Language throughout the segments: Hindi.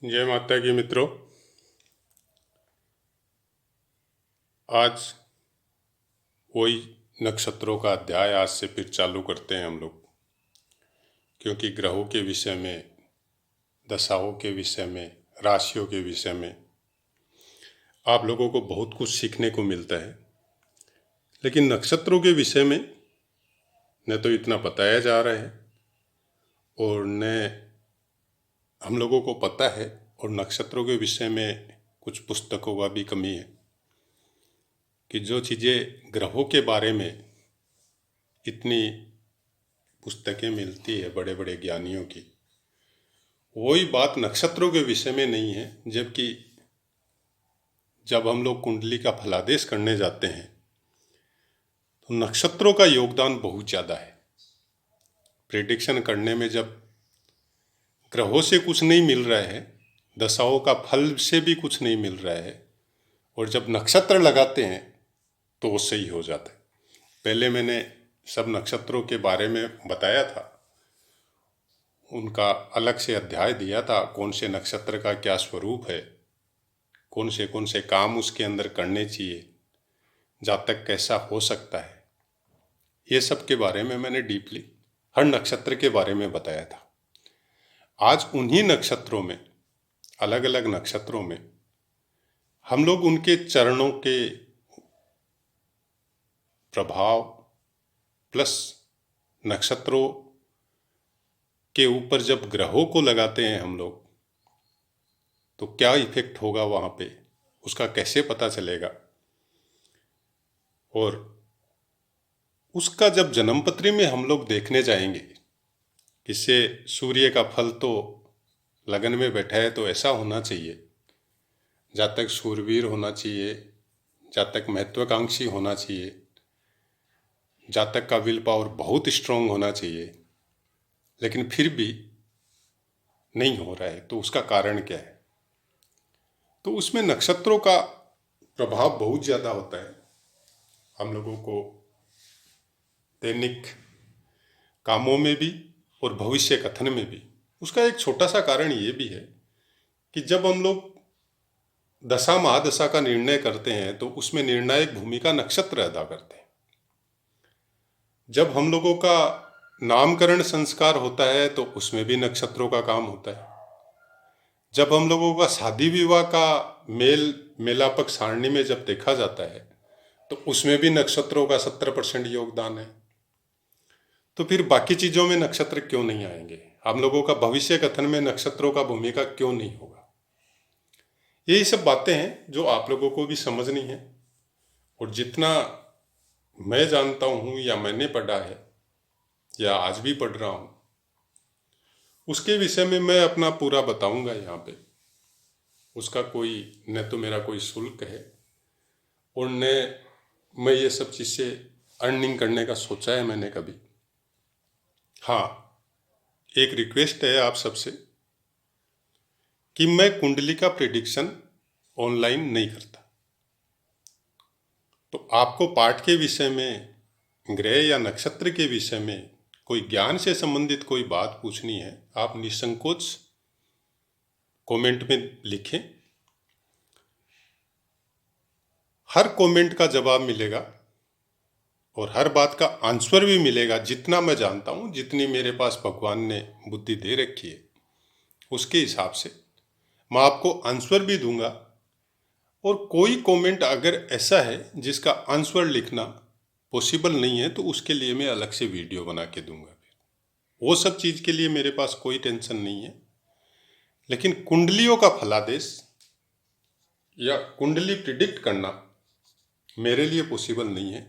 जय माता की मित्रों। आज वही नक्षत्रों का अध्याय आज से फिर चालू करते हैं हम लोग, क्योंकि ग्रहों के विषय में, दशाओं के विषय में, राशियों के विषय में आप लोगों को बहुत कुछ सीखने को मिलता है। लेकिन नक्षत्रों के विषय में न तो इतना बताया जा रहा है और न हम लोगों को पता है, और नक्षत्रों के विषय में कुछ पुस्तकों का भी कमी है कि जो चीज़ें ग्रहों के बारे में इतनी पुस्तकें मिलती है बड़े बड़े ज्ञानियों की, वही बात नक्षत्रों के विषय में नहीं है। जबकि जब हम लोग कुंडली का फलादेश करने जाते हैं तो नक्षत्रों का योगदान बहुत ज़्यादा है। प्रेडिक्शन करने में जब ग्रहों से कुछ नहीं मिल रहा है, दशाओं का फल से भी कुछ नहीं मिल रहा है, और जब नक्षत्र लगाते हैं तो वो सही हो जाता है। पहले मैंने सब नक्षत्रों के बारे में बताया था, उनका अलग से अध्याय दिया था, कौन से नक्षत्र का क्या स्वरूप है, कौन से काम उसके अंदर करने चाहिए, जातक कैसा हो सकता है, ये सब के बारे में मैंने डीपली हर नक्षत्र के बारे में बताया था। आज उन्हीं नक्षत्रों में, अलग अलग नक्षत्रों में हम लोग उनके चरणों के प्रभाव प्लस नक्षत्रों के ऊपर जब ग्रहों को लगाते हैं हम लोग, तो क्या इफेक्ट होगा वहाँ पे, उसका कैसे पता चलेगा। और उसका जब जन्मपत्री में हम लोग देखने जाएंगे, इससे सूर्य का फल तो लगन में बैठा है तो ऐसा होना चाहिए, जातक शूरवीर होना चाहिए, जातक महत्वाकांक्षी होना चाहिए, जातक का विल पावर बहुत स्ट्रांग होना चाहिए, लेकिन फिर भी नहीं हो रहा है, तो उसका कारण क्या है। तो उसमें नक्षत्रों का प्रभाव बहुत ज़्यादा होता है हम लोगों को दैनिक कामों में भी और भविष्य कथन में भी। उसका एक छोटा सा कारण ये भी है कि जब हम लोग दशा महादशा का निर्णय करते हैं तो उसमें निर्णायक भूमिका नक्षत्र अदा करते हैं। जब हम लोगों का नामकरण संस्कार होता है तो उसमें भी नक्षत्रों का काम होता है। जब हम लोगों का शादी विवाह का मेल मेलापक सारणी में जब देखा जाता है तो उसमें भी नक्षत्रों का 70% योगदान है। तो फिर बाकी चीज़ों में नक्षत्र क्यों नहीं आएंगे, हम लोगों का भविष्य कथन में नक्षत्रों का भूमिका क्यों नहीं होगा। यही सब बातें हैं जो आप लोगों को भी समझनी है। और जितना मैं जानता हूँ या मैंने पढ़ा है या आज भी पढ़ रहा हूँ, उसके विषय में मैं अपना पूरा बताऊंगा यहाँ पे। उसका कोई न तो मेरा कोई शुल्क है और न मैं ये सब चीज़ से अर्निंग करने का सोचा है मैंने कभी। हाँ, एक रिक्वेस्ट है आप सबसे कि मैं कुंडली का प्रेडिक्शन ऑनलाइन नहीं करता। तो आपको पाठ के विषय में, ग्रह या नक्षत्र के विषय में कोई ज्ञान से संबंधित कोई बात पूछनी है, आप निसंकोच कमेंट में लिखें। हर कमेंट का जवाब मिलेगा और हर बात का आंसर भी मिलेगा। जितना मैं जानता हूँ, जितनी मेरे पास भगवान ने बुद्धि दे रखी है, उसके हिसाब से मैं आपको आंसर भी दूंगा। और कोई कमेंट अगर ऐसा है जिसका आंसर लिखना पॉसिबल नहीं है तो उसके लिए मैं अलग से वीडियो बना के दूंगा। वो सब चीज़ के लिए मेरे पास कोई टेंशन नहीं है। लेकिन कुंडलियों का फलादेश या कुंडली प्रिडिक्ट करना मेरे लिए पॉसिबल नहीं है।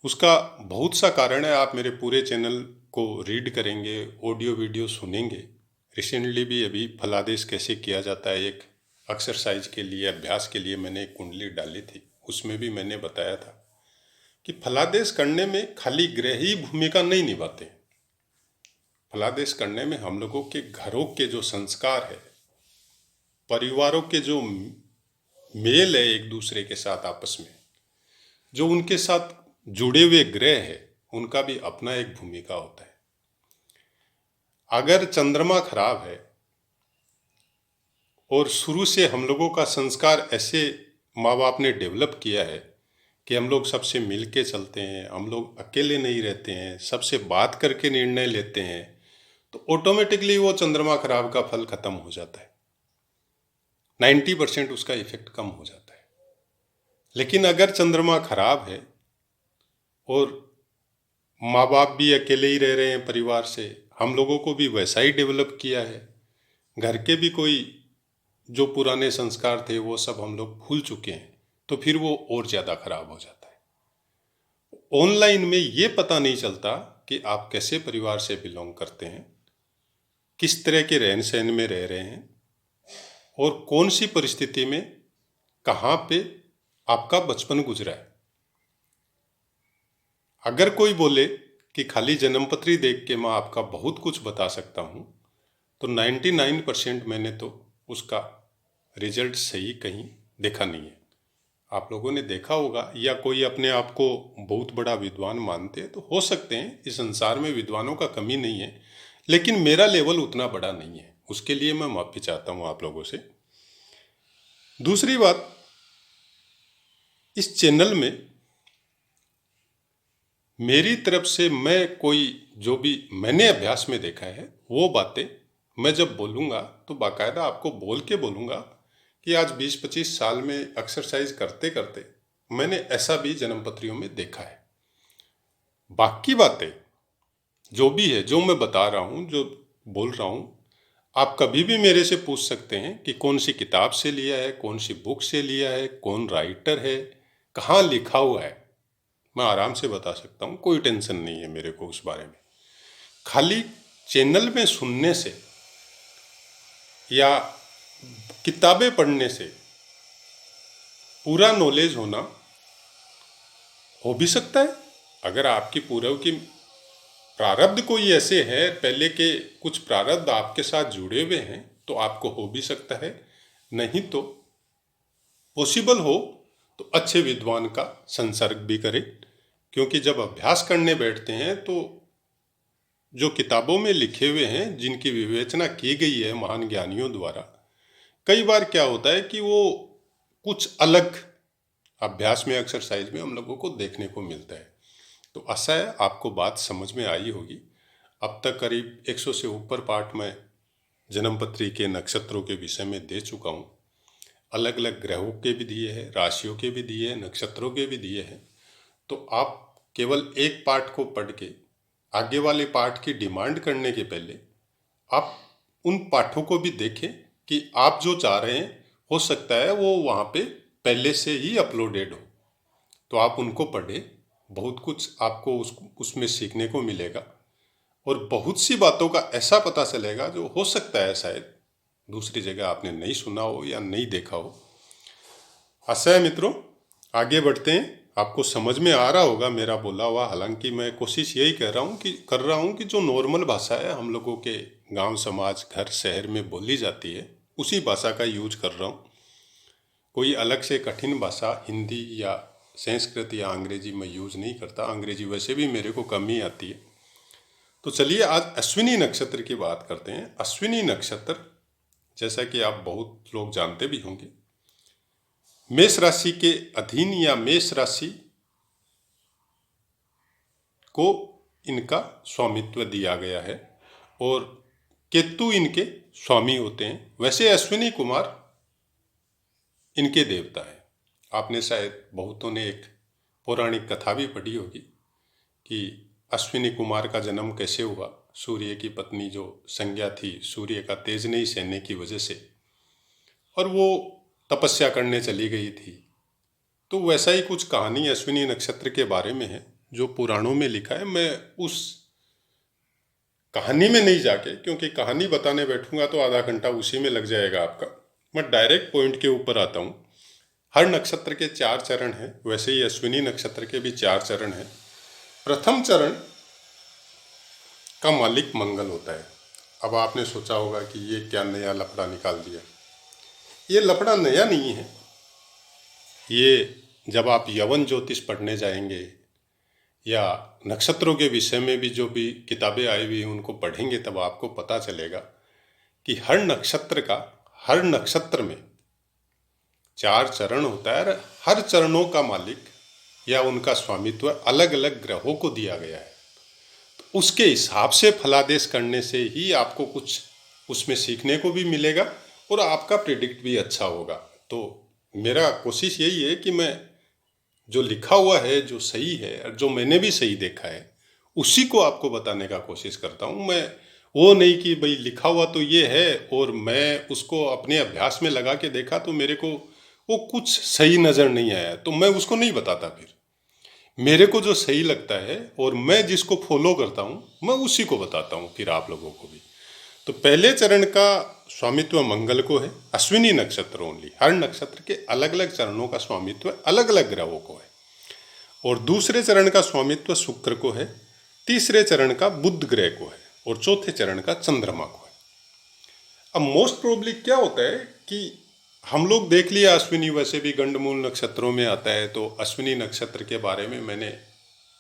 उसका बहुत सा कारण है। आप मेरे पूरे चैनल को रीड करेंगे, ऑडियो वीडियो सुनेंगे। रिसेंटली भी अभी फलादेश कैसे किया जाता है, एक एक्सरसाइज के लिए, अभ्यास के लिए मैंने एक कुंडली डाली थी, उसमें भी मैंने बताया था कि फलादेश करने में खाली ग्रह ही भूमिका नहीं निभाते। फलादेश करने में हम लोगों के घरों के जो संस्कार है, परिवारों के जो मेल है एक दूसरे के साथ आपस में, जो उनके साथ जुड़े हुए ग्रह है, उनका भी अपना एक भूमिका होता है। अगर चंद्रमा खराब है और शुरू से हम लोगों का संस्कार ऐसे माँ बाप ने डेवलप किया है कि हम लोग सबसे मिल के चलते हैं, हम लोग अकेले नहीं रहते हैं, सबसे बात करके निर्णय लेते हैं, तो ऑटोमेटिकली वो चंद्रमा खराब का फल खत्म हो जाता है। 90% उसका इफेक्ट कम हो जाता है। लेकिन अगर चंद्रमा खराब है और माँ बाप भी अकेले ही रह रहे हैं परिवार से, हम लोगों को भी वैसा ही डेवलप किया है, घर के भी कोई जो पुराने संस्कार थे वो सब हम लोग भूल चुके हैं, तो फिर वो और ज़्यादा खराब हो जाता है। ऑनलाइन में ये पता नहीं चलता कि आप कैसे परिवार से बिलोंग करते हैं, किस तरह के रहन सहन में रह रहे हैं और कौन सी परिस्थिति में कहाँ पे आपका बचपन गुजरा है। अगर कोई बोले कि खाली जन्मपत्री देख के मैं आपका बहुत कुछ बता सकता हूँ, तो 99% मैंने तो उसका रिजल्ट सही कहीं देखा नहीं है। आप लोगों ने देखा होगा, या कोई अपने आप को बहुत बड़ा विद्वान मानते हैं तो हो सकते हैं, इस संसार में विद्वानों का कमी नहीं है, लेकिन मेरा लेवल उतना बड़ा नहीं है, उसके लिए मैं माफ़ी चाहता हूँ आप लोगों से। दूसरी बात, इस चैनल में मेरी तरफ से मैं कोई जो भी मैंने अभ्यास में देखा है वो बातें मैं जब बोलूँगा तो बाकायदा आपको बोल के बोलूँगा कि आज 20-25 साल में एक्सरसाइज करते करते मैंने ऐसा भी जन्मपत्रियों में देखा है। बाकी बातें जो भी है, जो मैं बता रहा हूँ, जो बोल रहा हूँ, आप कभी भी मेरे से पूछ सकते हैं कि कौन सी किताब से लिया है, कौन सी बुक से लिया है, कौन राइटर है, कहाँ लिखा हुआ है, मैं आराम से बता सकता हूँ, कोई टेंशन नहीं है मेरे को उस बारे में। खाली चैनल में सुनने से या किताबें पढ़ने से पूरा नॉलेज होना हो भी सकता है। अगर आपकी पूर्व की प्रारब्ध कोई ऐसे है, पहले के कुछ प्रारब्ध आपके साथ जुड़े हुए हैं, तो आपको हो भी सकता है। नहीं तो पॉसिबल हो तो अच्छे विद्वान का संसर्ग भी करें, क्योंकि जब अभ्यास करने बैठते हैं तो जो किताबों में लिखे हुए हैं, जिनकी विवेचना की गई है महान ज्ञानियों द्वारा, कई बार क्या होता है कि वो कुछ अलग अभ्यास में, एक्सरसाइज में हम लोगों को देखने को मिलता है। तो आशा है आपको बात समझ में आई होगी। अब तक करीब 100 से ऊपर पाठ मैं जन्मपत्री के नक्षत्रों के विषय में दे चुका हूँ। अलग अलग ग्रहों के भी दिए हैं, राशियों के भी दिए हैं, नक्षत्रों के भी दिए हैं। तो आप केवल एक पाठ को पढ़ के आगे वाले पाठ की डिमांड करने के पहले आप उन पाठों को भी देखें कि आप जो चाह रहे हैं हो सकता है वो वहाँ पे पहले से ही अपलोडेड हो, तो आप उनको पढ़ें। बहुत कुछ आपको उसमें सीखने को मिलेगा और बहुत सी बातों का ऐसा पता चलेगा जो हो सकता है शायद दूसरी जगह आपने नहीं सुना हो या नहीं देखा हो। आशा है मित्रों, आगे बढ़ते हैं। आपको समझ में आ रहा होगा मेरा बोला हुआ, हालांकि मैं कोशिश यही कर रहा हूँ कि जो नॉर्मल भाषा है हम लोगों के गांव समाज घर शहर में बोली जाती है, उसी भाषा का यूज कर रहा हूँ। कोई अलग से कठिन भाषा हिंदी या संस्कृत या अंग्रेजी में यूज नहीं करता। अंग्रेजी वैसे भी मेरे को कम ही आती है। तो चलिए आज अश्विनी नक्षत्र की बात करते हैं। अश्विनी नक्षत्र, जैसा कि आप बहुत लोग जानते भी होंगे, मेष राशि के अधीन या मेष राशि को इनका स्वामित्व दिया गया है और केतु इनके स्वामी होते हैं। वैसे अश्विनी कुमार इनके देवता है। आपने शायद बहुतों ने एक पौराणिक कथा भी पढ़ी होगी कि अश्विनी कुमार का जन्म कैसे हुआ। सूर्य की पत्नी जो संज्ञा थी, सूर्य का तेज नहीं सहने की वजह से, और वो तपस्या करने चली गई थी। तो वैसा ही कुछ कहानी अश्विनी नक्षत्र के बारे में है जो पुराणों में लिखा है। मैं उस कहानी में नहीं जाके, क्योंकि कहानी बताने बैठूंगा तो आधा घंटा उसी में लग जाएगा आपका। मैं डायरेक्ट पॉइंट के ऊपर आता हूँ। हर नक्षत्र के 4 चरण हैं, वैसे ही अश्विनी नक्षत्र के भी 4 चरण हैं। प्रथम चरण का मालिक मंगल होता है। अब आपने सोचा होगा कि ये क्या नया लफड़ा निकाल दिया। ये लफड़ा नया नहीं है। ये जब आप यवन ज्योतिष पढ़ने जाएंगे या नक्षत्रों के विषय में भी जो भी किताबें आई हुई हैं उनको पढ़ेंगे, तब आपको पता चलेगा कि हर नक्षत्र का हर नक्षत्र में 4 चरण होता है, हर चरणों का मालिक या उनका स्वामित्व अलग अलग ग्रहों को दिया गया है। तो उसके हिसाब से फलादेश करने से ही आपको कुछ उसमें सीखने को भी मिलेगा और आपका प्रिडिक्ट भी अच्छा होगा। तो मेरा कोशिश यही है कि मैं जो लिखा हुआ है, जो सही है और जो मैंने भी सही देखा है, उसी को आपको बताने का कोशिश करता हूँ। मैं वो नहीं कि भाई लिखा हुआ तो ये है और मैं उसको अपने अभ्यास में लगा के देखा तो मेरे को वो कुछ सही नज़र नहीं आया तो मैं उसको नहीं बताता। फिर मेरे को जो सही लगता है और मैं जिसको फॉलो करता हूँ मैं उसी को बताता हूँ फिर आप लोगों को भी। तो पहले चरण का स्वामित्व मंगल को है, अश्विनी नक्षत्र ओनली। हर नक्षत्र के अलग अलग चरणों का स्वामित्व अलग अलग ग्रहों को है। और दूसरे चरण का स्वामित्व शुक्र को है, तीसरे चरण का बुध ग्रह को है और चौथे चरण का चंद्रमा को है। अब मोस्ट प्रोबेबली क्या होता है कि हम लोग देख लिया अश्विनी वैसे भी गंडमूल नक्षत्रों में आता है, तो अश्विनी नक्षत्र के बारे में मैंने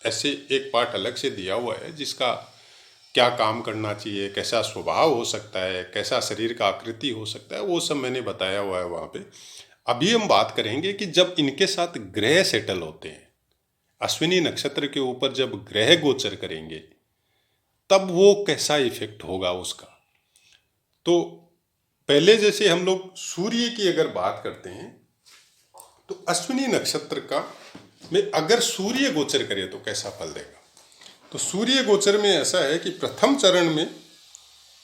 ऐसे एक पार्ट अलग से दिया हुआ है जिसका क्या काम करना चाहिए, कैसा स्वभाव हो सकता है, कैसा शरीर का आकृति हो सकता है, वो सब मैंने बताया हुआ है वहाँ पे। अभी हम बात करेंगे कि जब इनके साथ ग्रह सेटल होते हैं, अश्विनी नक्षत्र के ऊपर जब ग्रह गोचर करेंगे तब वो कैसा इफेक्ट होगा उसका। तो पहले जैसे हम लोग सूर्य की अगर बात करते हैं तो अश्विनी नक्षत्र का में अगर सूर्य गोचर करे तो कैसा फल देगा। तो सूर्य गोचर में ऐसा है कि प्रथम चरण में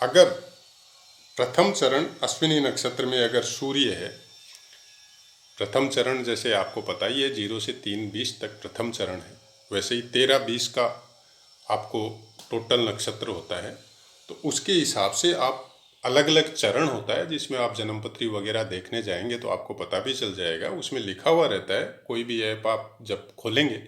अगर प्रथम चरण अश्विनी नक्षत्र में अगर सूर्य है, प्रथम चरण जैसे आपको पता ही है 0 से 3-20 तक प्रथम चरण है, वैसे ही 13-20 का आपको टोटल नक्षत्र होता है। तो उसके हिसाब से आप अलग अलग चरण होता है जिसमें आप जन्मपत्री वगैरह देखने जाएंगे तो आपको पता भी चल जाएगा, उसमें लिखा हुआ रहता है। कोई भी ऐप आप जब खोलेंगे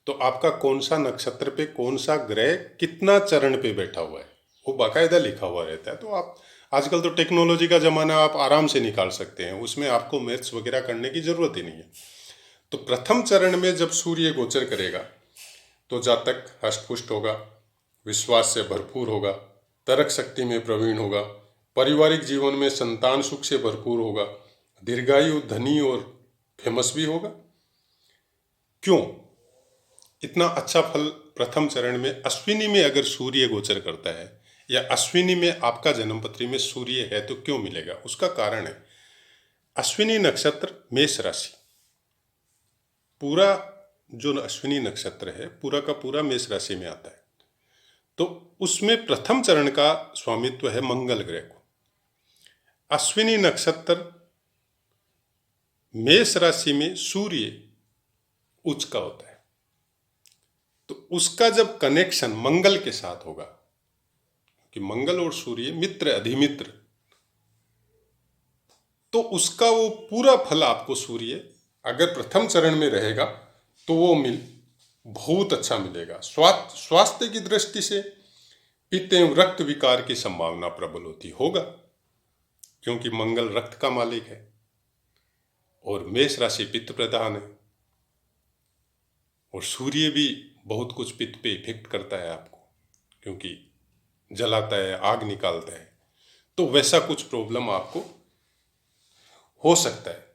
तो आपका कौन सा नक्षत्र पे कौन सा ग्रह कितना चरण पे बैठा हुआ है वो बाकायदा लिखा हुआ रहता है। तो आप आजकल तो टेक्नोलॉजी का ज़माना, आप आराम से निकाल सकते हैं, उसमें आपको मैथ्स वगैरह करने की ज़रूरत ही नहीं है। तो प्रथम चरण में जब सूर्य गोचर करेगा तो जातक हष्टपुष्ट होगा, विश्वास से भरपूर होगा, तर्क शक्ति में प्रवीण होगा, पारिवारिक जीवन में संतान सुख से भरपूर होगा, दीर्घायु, धनी और फेमस भी होगा। क्यों इतना अच्छा फल प्रथम चरण में अश्विनी में अगर सूर्य गोचर करता है या अश्विनी में आपका जन्मपत्री में सूर्य है तो क्यों मिलेगा? उसका कारण है अश्विनी नक्षत्र मेष राशि, पूरा जो अश्विनी नक्षत्र है पूरा का पूरा मेष राशि में आता है। तो उसमें प्रथम चरण का स्वामित्व है मंगल ग्रह को। अश्विनी नक्षत्र मेष राशि में सूर्य उच्च का होता है, तो उसका जब कनेक्शन मंगल के साथ होगा कि मंगल और सूर्य मित्र अधिमित्र, तो उसका वो पूरा फल आपको सूर्य अगर प्रथम चरण में रहेगा तो वो बहुत अच्छा मिलेगा। स्वास्थ्य की दृष्टि से पित्त एवं रक्त विकार की संभावना प्रबल होती होगा क्योंकि मंगल रक्त का मालिक है और मेष राशि पित्त प्रधान है और सूर्य भी बहुत कुछ पित्त पे इफेक्ट करता है आपको क्योंकि जलाता है, आग निकालता है। तो वैसा कुछ प्रॉब्लम आपको हो सकता है,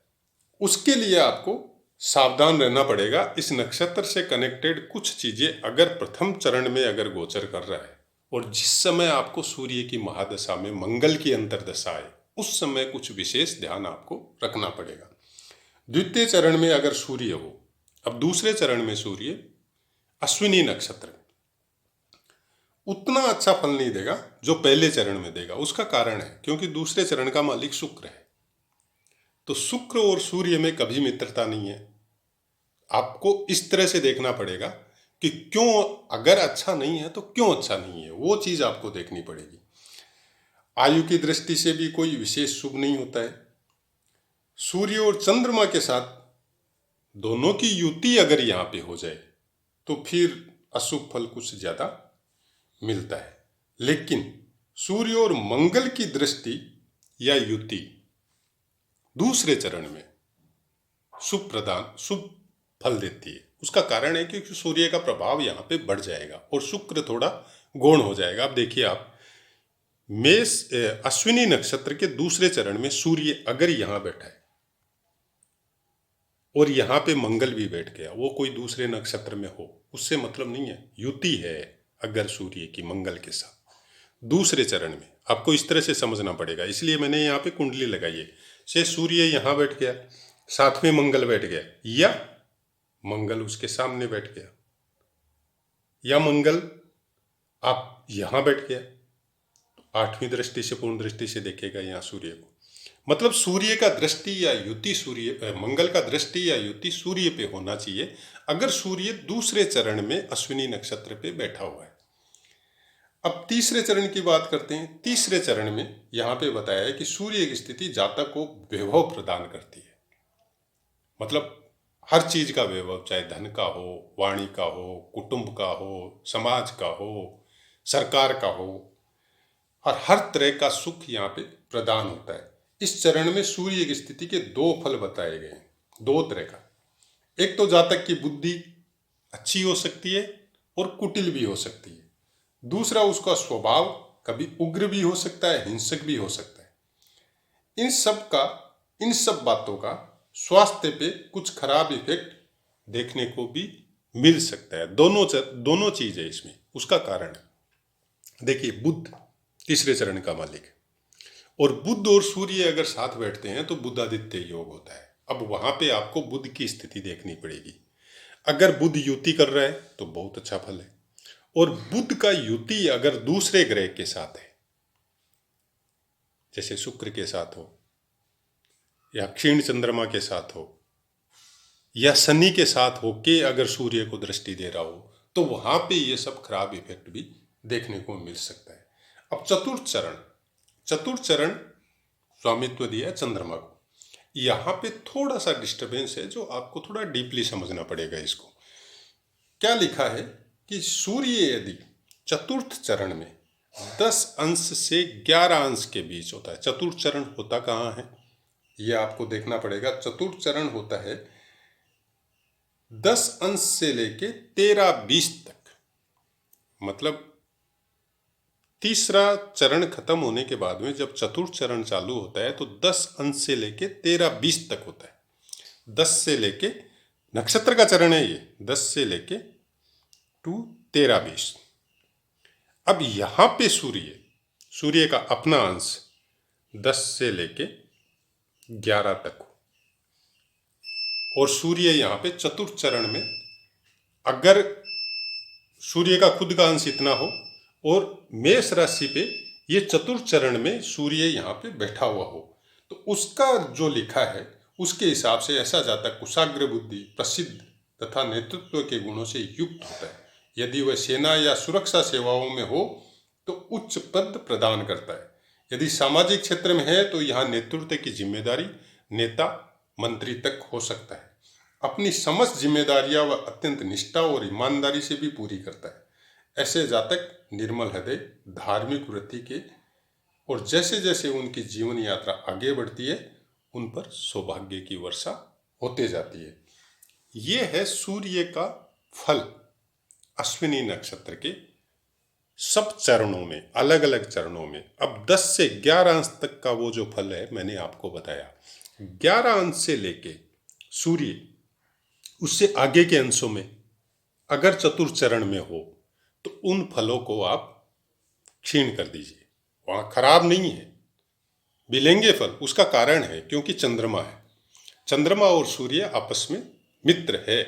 उसके लिए आपको सावधान रहना पड़ेगा। इस नक्षत्र से कनेक्टेड कुछ चीजें अगर प्रथम चरण में अगर गोचर कर रहा है और जिस समय आपको सूर्य की महादशा में मंगल की अंतर्दशा है उस समय कुछ विशेष ध्यान आपको रखना पड़ेगा। द्वितीय चरण में अगर सूर्य हो, अब दूसरे चरण में सूर्य अश्विनी नक्षत्र उतना अच्छा फल नहीं देगा जो पहले चरण में देगा। उसका कारण है क्योंकि दूसरे चरण का मालिक शुक्र है, तो शुक्र और सूर्य में कभी मित्रता नहीं है। आपको इस तरह से देखना पड़ेगा कि क्यों, अगर अच्छा नहीं है तो क्यों अच्छा नहीं है, वो चीज आपको देखनी पड़ेगी। आयु की दृष्टि से भी कोई विशेष शुभ नहीं होता है। सूर्य और चंद्रमा के साथ दोनों की युति अगर यहाँ पे हो जाए तो फिर अशुभ फल कुछ ज्यादा मिलता है। लेकिन सूर्य और मंगल की दृष्टि या युति दूसरे चरण में शुभ फल देती है। उसका कारण है कि सूर्य का प्रभाव यहाँ पे बढ़ जाएगा और शुक्र थोड़ा गौण हो जाएगा। अब देखिए आप अश्विनी नक्षत्र के दूसरे चरण में सूर्य अगर यहां बैठा है और यहां पे मंगल भी बैठ गया, वो कोई दूसरे नक्षत्र में हो, उससे मतलब नहीं है, युति है अगर सूर्य की मंगल के साथ दूसरे चरण में। आपको इस तरह से समझना पड़ेगा, इसलिए मैंने यहाँ पे कुंडली लगाई है। से सूर्य यहां बैठ गया, साथ में मंगल बैठ गया, या मंगल उसके सामने बैठ गया, या मंगल आप यहां बैठ गया, आठवीं दृष्टि से, पूर्ण दृष्टि से देखेगा यहाँ सूर्य को। मतलब सूर्य का दृष्टि या युति मंगल का दृष्टि या युति सूर्य पे होना चाहिए अगर सूर्य दूसरे चरण में अश्विनी नक्षत्र पे बैठा हुआ है। अब तीसरे चरण की बात करते हैं। तीसरे चरण में यहां पे बताया है कि सूर्य की स्थिति जातक को वैभव प्रदान करती है। मतलब हर चीज का वैभव, चाहे धन का हो, वाणी का हो, कुटुंब का हो, समाज का हो, सरकार का हो, और हर तरह का सुख यहाँ पे प्रदान होता है। इस चरण में सूर्य की स्थिति के दो फल बताए गए हैं, दो तरह का। एक तो जातक की बुद्धि अच्छी हो सकती है और कुटिल भी हो सकती है। दूसरा, उसका स्वभाव कभी उग्र भी हो सकता है, हिंसक भी हो सकता है। इन सब बातों का स्वास्थ्य पे कुछ खराब इफेक्ट देखने को भी मिल सकता है। दोनों चीज है इसमें, उसका कारण है। देखिए, बुध तीसरे चरण का मालिक है, और बुध और सूर्य अगर साथ बैठते हैं तो बुधादित्य योग होता है। अब वहां पे आपको बुध की स्थिति देखनी पड़ेगी। अगर बुध युति कर रहा है तो बहुत अच्छा फल है, और बुध का युति अगर दूसरे ग्रह के साथ है, जैसे शुक्र के साथ हो, या क्षीण चंद्रमा के साथ हो, या शनि के साथ हो के अगर सूर्य को दृष्टि दे रहा हो, तो वहां पे ये सब खराब इफेक्ट भी देखने को मिल सकता है। अब चतुर्थ चरण स्वामित्व दिया चंद्रमा को। यहां पे थोड़ा सा डिस्टरबेंस है, जो आपको थोड़ा डीपली समझना पड़ेगा इसको। क्या लिखा है कि सूर्य यदि चतुर्थ चरण में 10 अंश से 11 अंश के बीच होता है। चतुर्थ चरण होता कहाँ है, यह आपको देखना पड़ेगा। चतुर्थ चरण होता है 10 अंश से लेके 13-20 तक। मतलब तीसरा चरण खत्म होने के बाद में जब चतुर्थ चरण चालू होता है तो 10 अंश से लेके 13-20 तक होता है। 10 से लेके, नक्षत्र का चरण है ये, 10 से लेके टू 13-20। अब यहां पे सूर्य का अपना अंश 10 से लेके 11 तक हो, और सूर्य यहां पे चतुर्थ चरण में, अगर सूर्य का खुद का अंश इतना हो और मेष राशि पे ये चतुर्थ चरण में सूर्य यहाँ पे बैठा हुआ हो, तो उसका जो लिखा है उसके हिसाब से ऐसा जातक कुशाग्र बुद्धि, प्रसिद्ध तथा नेतृत्व के गुणों से युक्त होता है। यदि वह सेना या सुरक्षा सेवाओं में हो तो उच्च पद प्रदान करता है। यदि सामाजिक क्षेत्र में है तो यहाँ नेतृत्व की जिम्मेदारी नेता, मंत्री तक हो सकता है। अपनी समस्त जिम्मेदारियां वह अत्यंत निष्ठा और ईमानदारी से भी पूरी करता है। ऐसे जातक निर्मल हृदय, धार्मिक वृत्ति के, और जैसे जैसे उनकी जीवन यात्रा आगे बढ़ती है उन पर सौभाग्य की वर्षा होते जाती है। ये है सूर्य का फल अश्विनी नक्षत्र के सब चरणों में, अलग अलग चरणों में। अब 10 से 11 अंश तक का वो जो फल है मैंने आपको बताया। 11 अंश से लेके सूर्य, उससे आगे के अंशों में अगर चतुर्थ चरण में हो तो उन फलों को आप क्षीण कर दीजिए। वहां खराब नहीं है, मिलेंगे फल। उसका कारण है क्योंकि चंद्रमा है। चंद्रमा और सूर्य आपस में मित्र है,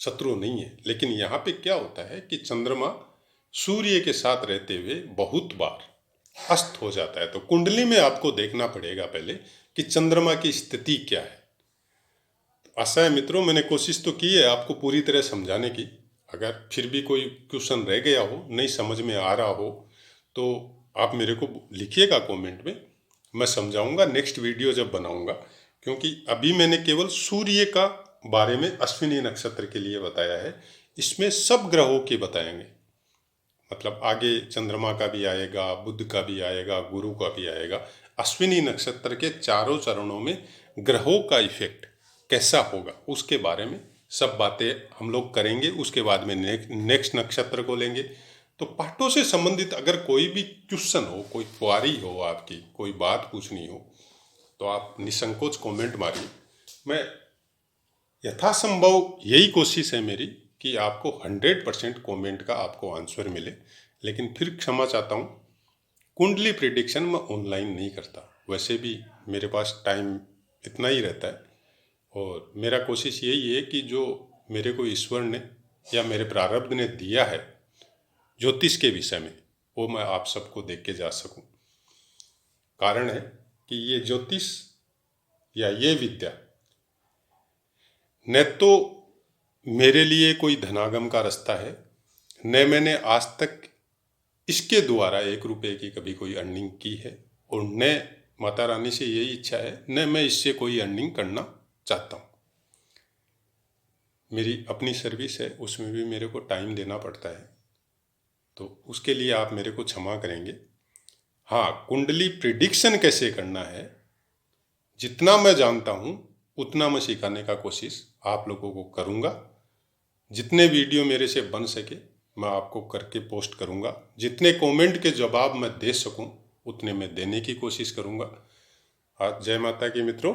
शत्रु नहीं है। लेकिन यहाँ पे क्या होता है कि चंद्रमा सूर्य के साथ रहते हुए बहुत बार अस्त हो जाता है। तो कुंडली में आपको देखना पड़ेगा पहले कि चंद्रमा की स्थिति क्या है। आशा है मित्रों, मैंने कोशिश तो की है आपको पूरी तरह समझाने की। अगर फिर भी कोई क्वेश्चन रह गया हो, नहीं समझ में आ रहा हो, तो आप मेरे को लिखिएगा कमेंट में, मैं समझाऊंगा नेक्स्ट वीडियो जब बनाऊंगा। क्योंकि अभी मैंने केवल सूर्य का बारे में अश्विनी नक्षत्र के लिए बताया है, इसमें सब ग्रहों के बताएंगे। मतलब आगे चंद्रमा का भी आएगा, बुध का भी आएगा, गुरु का भी आएगा। अश्विनी नक्षत्र के चारों चरणों में ग्रहों का इफेक्ट कैसा होगा उसके बारे में सब बातें हम लोग करेंगे। उसके बाद में नेक्स्ट नक्षत्र को लेंगे। तो पाठों से संबंधित अगर कोई भी क्वेश्चन हो, कोई क्वारी हो, आपकी कोई बात पूछनी हो, तो आप निसंकोच कमेंट मारिए। मैं यथासंभव यही कोशिश है मेरी कि आपको 100% कमेंट का आपको आंसर मिले। लेकिन फिर क्षमा चाहता हूँ, कुंडली प्रिडिक्शन मैं ऑनलाइन नहीं करता। वैसे भी मेरे पास टाइम इतना ही रहता है, और मेरा कोशिश यही है कि जो मेरे को ईश्वर ने या मेरे प्रारब्ध ने दिया है ज्योतिष के विषय में, वो मैं आप सबको देख के जा सकूं। कारण है कि ये ज्योतिष या ये विद्या न तो मेरे लिए कोई धनागम का रास्ता है, न मैंने आज तक इसके द्वारा 1 रुपए की कभी कोई अर्निंग की है, और न माता रानी से यही इच्छा है, न मैं इससे कोई अर्निंग करना चाहता हूँ। मेरी अपनी सर्विस है, उसमें भी मेरे को टाइम देना पड़ता है, तो उसके लिए आप मेरे को क्षमा करेंगे। हाँ, कुंडली प्रिडिक्शन कैसे करना है, जितना मैं जानता हूँ उतना मैं सिखाने का कोशिश आप लोगों को करूँगा। जितने वीडियो मेरे से बन सके मैं आपको करके पोस्ट करूँगा। जितने कमेंट के जवाब मैं दे सकूँ उतने मैं देने की कोशिश करूँगा। आज जय माता की मित्रों।